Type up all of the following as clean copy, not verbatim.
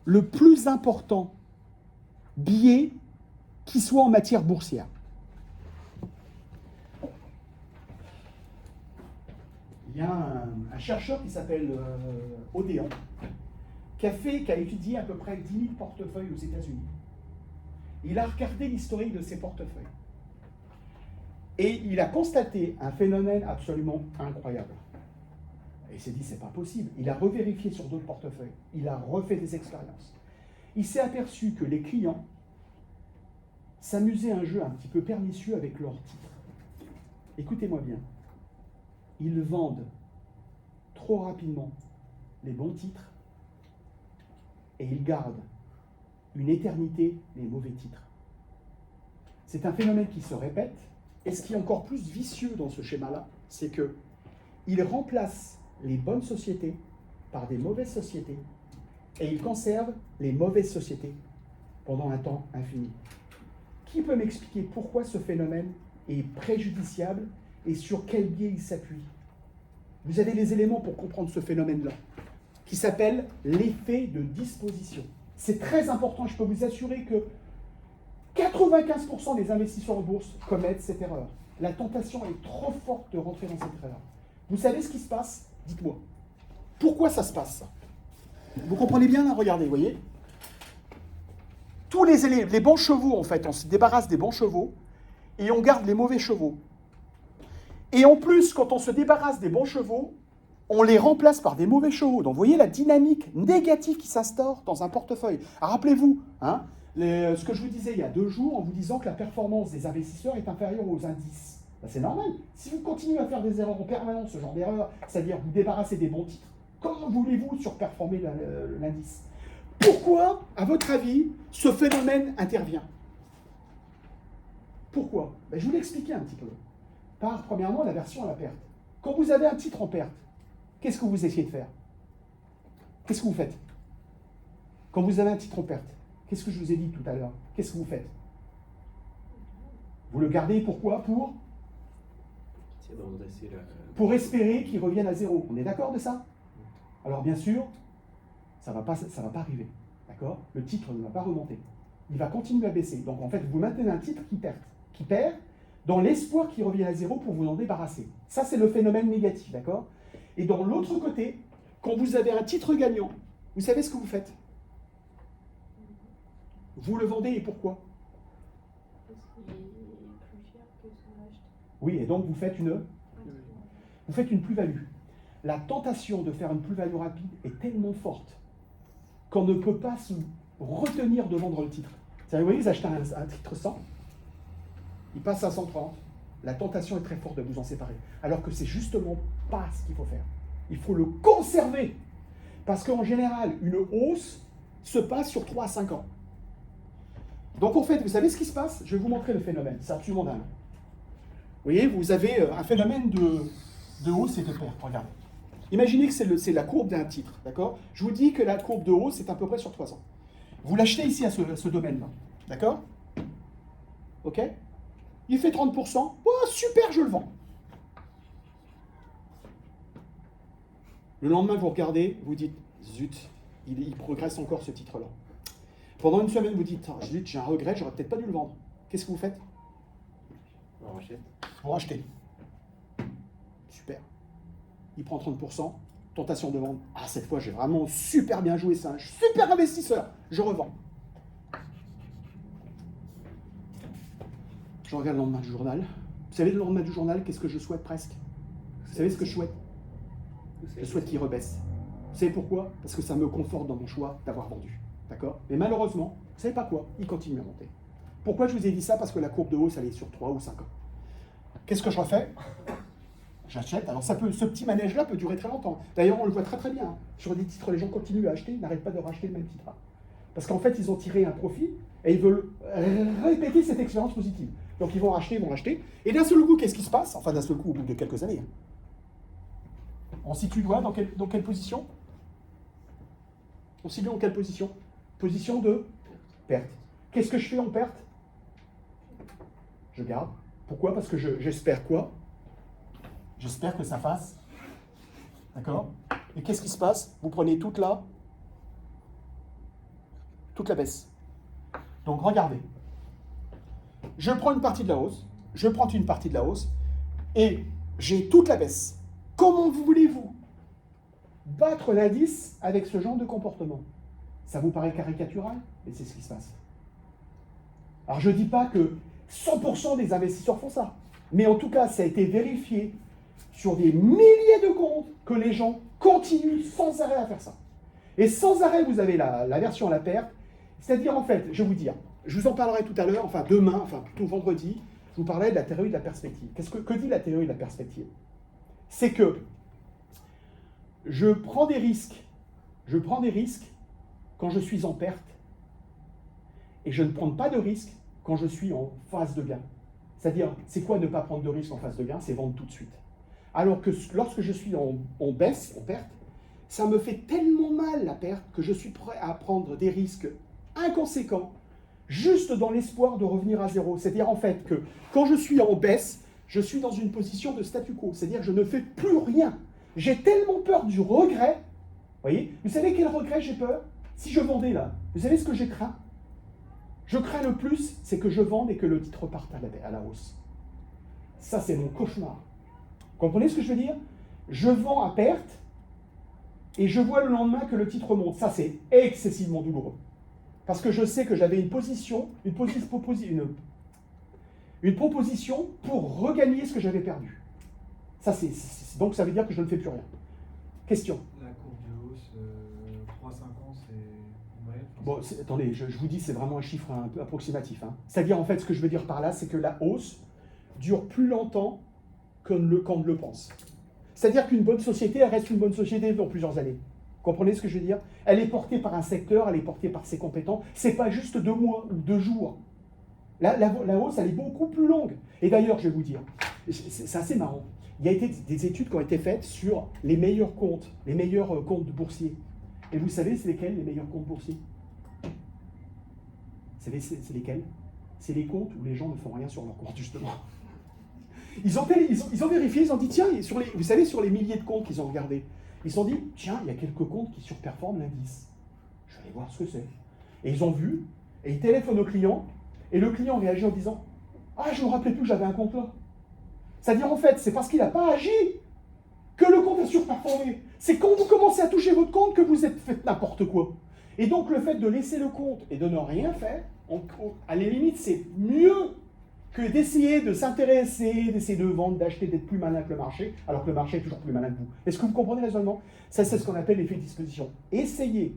le plus important biais qui soit en matière boursière. Il y a un chercheur qui s'appelle Odéon, qui a étudié à peu près 10 000 portefeuilles aux États-Unis. Il a regardé l'historique de ces portefeuilles. Et il a constaté un phénomène absolument incroyable. Et il s'est dit, c'est pas possible. Il a revérifié sur d'autres portefeuilles. Il a refait des expériences. Il s'est aperçu que les clients s'amusaient à un jeu un petit peu pernicieux avec leurs titres. Écoutez-moi bien. Ils vendent trop rapidement les bons titres et ils gardent une éternité les mauvais titres. C'est un phénomène qui se répète. Et ce qui est encore plus vicieux dans ce schéma-là, c'est qu'il remplace les bonnes sociétés par des mauvaises sociétés et il conserve les mauvaises sociétés pendant un temps infini. Qui peut m'expliquer pourquoi ce phénomène est préjudiciable et sur quel biais il s'appuie? Vous avez les éléments pour comprendre ce phénomène-là, qui s'appelle l'effet de disposition. C'est très important, je peux vous assurer que 95% des investisseurs en bourse commettent cette erreur. La tentation est trop forte de rentrer dans cette erreur. Vous savez ce qui se passe? Dites-moi. Pourquoi ça se passe, ça? Vous comprenez bien, là? Regardez, vous voyez? Tous les bons chevaux, en fait, on se débarrasse des bons chevaux et on garde les mauvais chevaux. Et en plus, quand on se débarrasse des bons chevaux, on les remplace par des mauvais chevaux. Donc, vous voyez la dynamique négative qui s'instaure dans un portefeuille. Alors, rappelez-vous, hein, ce que je vous disais il y a 2 jours en vous disant que la performance des investisseurs est inférieure aux indices. Ben, c'est normal. Si vous continuez à faire des erreurs en permanence, ce genre d'erreur, c'est-à-dire vous débarrasser des bons titres, comment voulez-vous surperformer l'indice? Pourquoi, à votre avis, ce phénomène intervient? Pourquoi? Ben, je vous l'ai expliqué un petit peu. Par, premièrement, l'aversion à la perte. Quand vous avez un titre en perte, qu'est-ce que vous essayez de faire? Qu'est-ce que vous faites? Quand vous avez un titre en perte, qu'est-ce que je vous ai dit tout à l'heure? Qu'est-ce que vous faites? Vous le gardez pourquoi? Pour espérer qu'il revienne à zéro. On est d'accord de ça? Alors bien sûr, ça va pas arriver. D'accord? Le titre ne va pas remonter. Il va continuer à baisser. Donc en fait, vous maintenez un titre qui perd dans l'espoir qu'il revienne à zéro pour vous en débarrasser. Ça, c'est le phénomène négatif. D'accord? Et dans l'autre côté, quand vous avez un titre gagnant, vous savez ce que vous faites? Vous le vendez et pourquoi? Parce qu'il est plus cher que son acheteur. Oui, et donc vous faites une plus-value. La tentation de faire une plus-value rapide est tellement forte qu'on ne peut pas se retenir de vendre le titre. C'est-à-dire, vous voyez, vous achetez un titre 100, il passe à 130, la tentation est très forte de vous en séparer. Alors que c'est justement pas ce qu'il faut faire. Il faut le conserver. Parce qu'en général, une hausse se passe sur 3 à 5 ans. Donc en fait, vous savez ce qui se passe? Je vais vous montrer le phénomène, c'est absolument dingue. Vous voyez, vous avez un phénomène de hausse et de perte, regardez. Imaginez que c'est la courbe d'un titre, d'accord? Je vous dis que la courbe de hausse est à peu près sur 3 ans. Vous l'achetez ici à ce domaine-là, d'accord? Ok? Il fait 30%, oh super, je le vends. Le lendemain, vous regardez, vous dites, zut, il progresse encore ce titre-là. Pendant une semaine, vous dites, zut, j'ai un regret, j'aurais peut-être pas dû le vendre. Qu'est-ce que vous faites? Vous rachetez. Super. Il prend 30%, tentation de vendre. Ah, cette fois, j'ai vraiment super bien joué ça. Super investisseur, je revends. Je regarde le lendemain du journal. Vous savez, le lendemain du journal, qu'est-ce que je souhaite presque? Vous savez ce que je souhaite? Je souhaite qu'il rebaisse. Vous savez pourquoi? Parce que ça me conforte dans mon choix d'avoir vendu. D'accord? Mais malheureusement, vous savez pas quoi? Il continue à monter. Pourquoi je vous ai dit ça? Parce que la courbe de hausse, elle est sur 3 ou 5 ans. Qu'est-ce que je refais? J'achète. Alors ce petit manège-là peut durer très longtemps. D'ailleurs, on le voit très très bien. Sur des titres, les gens continuent à acheter, ils n'arrêtent pas de racheter le même titre. Parce qu'en fait, ils ont tiré un profit et ils veulent répéter cette expérience positive. Donc ils vont racheter. Et d'un seul coup, qu'est-ce qui se passe? Enfin, d'un seul coup, au bout de quelques années. On situe dans quelle position? On situe dans quelle position? Position de perte. Qu'est-ce que je fais en perte? Je garde. Pourquoi? Parce que j'espère quoi? J'espère que ça fasse. D'accord? Et qu'est-ce qui se passe? Vous prenez toute la toute la baisse. Donc regardez. Je prends une partie de la hausse, je prends une partie de la hausse, et j'ai toute la baisse. Comment voulez-vous battre l'indice avec ce genre de comportement? Ça vous paraît caricatural, mais c'est ce qui se passe. Alors je ne dis pas que 100% des investisseurs font ça, mais en tout cas, ça a été vérifié sur des milliers de comptes que les gens continuent sans arrêt à faire ça. Et sans arrêt, vous avez la version à la perte, c'est-à-dire en fait, je vais vous dire, je vous en parlerai tout à l'heure, enfin demain, enfin plutôt vendredi, je vous parlerai de la théorie de la perspective. Que dit la théorie de la perspective? C'est que je prends des risques quand je suis en perte, et je ne prends pas de risques quand je suis en phase de gain. C'est-à-dire, c'est quoi ne pas prendre de risques en phase de gain? C'est vendre tout de suite. Alors que lorsque je suis en baisse, en perte, ça me fait tellement mal la perte que je suis prêt à prendre des risques inconséquents, juste dans l'espoir de revenir à zéro. C'est-à-dire en fait que quand je suis en baisse, je suis dans une position de statu quo. C'est-à-dire que je ne fais plus rien. J'ai tellement peur du regret. Voyez, vous savez quel regret j'ai peur? Si je vendais là, vous savez ce que j'ai craint? Je crains le plus, c'est que je vende et que le titre parte à la hausse. Ça, c'est mon cauchemar. Vous comprenez ce que je veux dire? Je vends à perte et je vois le lendemain que le titre monte. Ça, c'est excessivement douloureux. Parce que je sais que j'avais une proposition pour regagner ce que j'avais perdu. Ça, donc ça veut dire que je ne fais plus rien. Question? La courbe de hausse, 3-5 ans, c'est une moyenne? Bon, attendez, je vous dis, c'est vraiment un chiffre un peu approximatif. Hein. C'est-à-dire, en fait, ce que je veux dire par là, c'est que la hausse dure plus longtemps qu'on ne le pense. C'est-à-dire qu'une bonne société, elle reste une bonne société dans plusieurs années. Vous comprenez ce que je veux dire? Elle est portée par un secteur, elle est portée par ses compétents. C'est pas juste 2 mois ou 2 jours. La hausse, elle est beaucoup plus longue. Et d'ailleurs, je vais vous dire, c'est assez marrant. Il y a été des études qui ont été faites sur les meilleurs comptes boursiers. Et vous savez, c'est lesquels les meilleurs comptes boursiers? C'est lesquels? C'est les comptes où les gens ne font rien sur leur compte, justement. Ils ont vérifié, ils ont dit, tiens, vous savez, sur les milliers de comptes qu'ils ont regardés, ils se sont dit, tiens, il y a quelques comptes qui surperforment l'indice. Je vais aller voir ce que c'est. Et ils ont vu, et ils téléphonent au client, et le client réagit en disant, ah, je ne me rappelais plus que j'avais un compte là. C'est-à-dire, en fait, c'est parce qu'il n'a pas agi que le compte a surperformé. C'est quand vous commencez à toucher votre compte que vous faites n'importe quoi. Et donc, le fait de laisser le compte et de ne rien faire, à la limite, c'est mieux que d'essayer de s'intéresser, d'essayer de vendre, d'acheter, d'être plus malin que le marché, alors que le marché est toujours plus malin que vous. Est-ce que vous comprenez le raisonnement? Ça, c'est ce qu'on appelle l'effet de disposition. Essayez.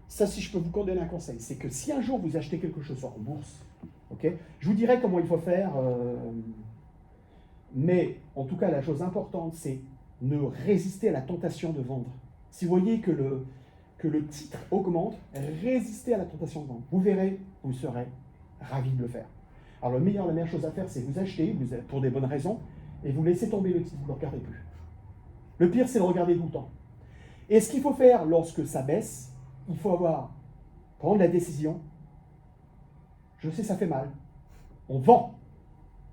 Ça, si je peux vous donner un conseil, c'est que si un jour vous achetez quelque chose en bourse, okay, je vous dirai comment il faut faire, mais en tout cas, la chose importante, c'est ne résister à la tentation de vendre. Si vous voyez que le titre augmente, résistez à la tentation de vendre. Vous verrez, vous serez ravi de le faire. Alors la meilleure chose à faire, c'est vous acheter, pour des bonnes raisons, et vous laissez tomber le titre, vous ne le regardez plus. Le pire, c'est de le regarder tout le temps. Et ce qu'il faut faire lorsque ça baisse, il faut prendre la décision. Je sais, ça fait mal. On vend.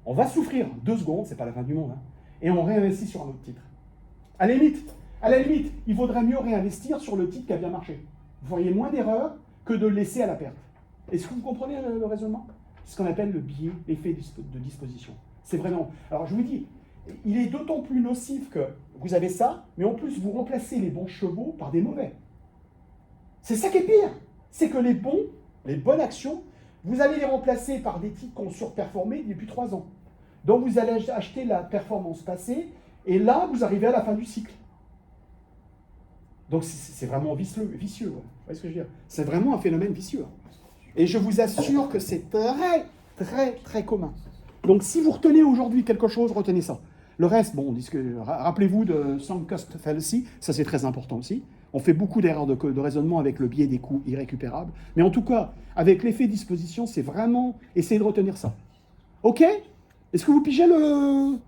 On va souffrir 2 secondes, c'est pas la fin du monde, hein, et on réinvestit sur un autre titre. À la limite, il vaudrait mieux réinvestir sur le titre qui a bien marché. Vous feriez moins d'erreurs que de le laisser à la perte. Est-ce que vous comprenez le raisonnement? C'est ce qu'on appelle le biais, l'effet de disposition. C'est vraiment... Alors je vous dis, il est d'autant plus nocif que vous avez ça, mais en plus vous remplacez les bons chevaux par des mauvais. C'est ça qui est pire. C'est que les bonnes actions, vous allez les remplacer par des titres qui ont surperformé depuis 3 ans. Donc vous allez acheter la performance passée, et là, vous arrivez à la fin du cycle. Donc c'est vraiment vicieux. Vous voyez ce que je veux dire? C'est vraiment un phénomène vicieux. Et je vous assure que c'est très, très, très commun. Donc si vous retenez aujourd'hui quelque chose, retenez ça. Le reste, bon, rappelez-vous de sunk cost fallacy, ça c'est très important aussi. On fait beaucoup d'erreurs de raisonnement avec le biais des coûts irrécupérables. Mais en tout cas, avec l'effet disposition, c'est vraiment essayer de retenir ça. OK? Est-ce que vous pigez le...